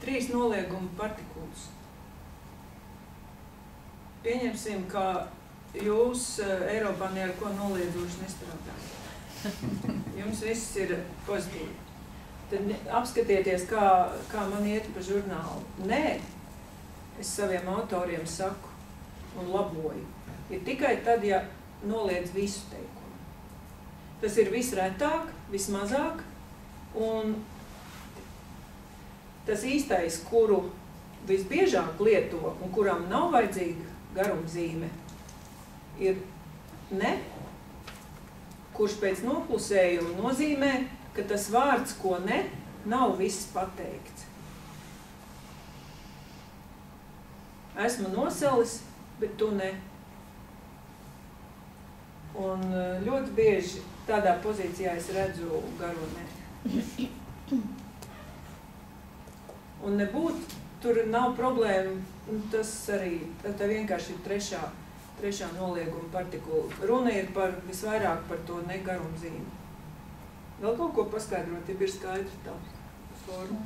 3 noliegumu partikulas. Pieņemsim, ka jūs Eiropā neko noliedzoši nestrādājat. Jums viss ir pozitīvi. Tad apskatieties, kā man iet pa žurnālu. Nē, es saviem autoriem saku un laboju. Ir tikai tad, ja noliedz visu teikumu. Tas ir visretāk, vismazāk, un tas īstais, kuru visbiežāk lieto un kuram nav vajadzīga garumzīme, ir ne, kurš pēc noklusējuma nozīmē, ka tas vārds, ko ne, nav viss pateikts. Esmu nosalis, bet tu ne. Un ļoti bieži tādā pozīcijā es redzu garo ne. Un nebūt, tur nav problēma, tas arī, tā vienkārši ir trešā nolieguma partikula. Runa ir visvairāk par to negarumzīmi. Vēl kaut ko paskaidrot, ja ir skaidra tā forma.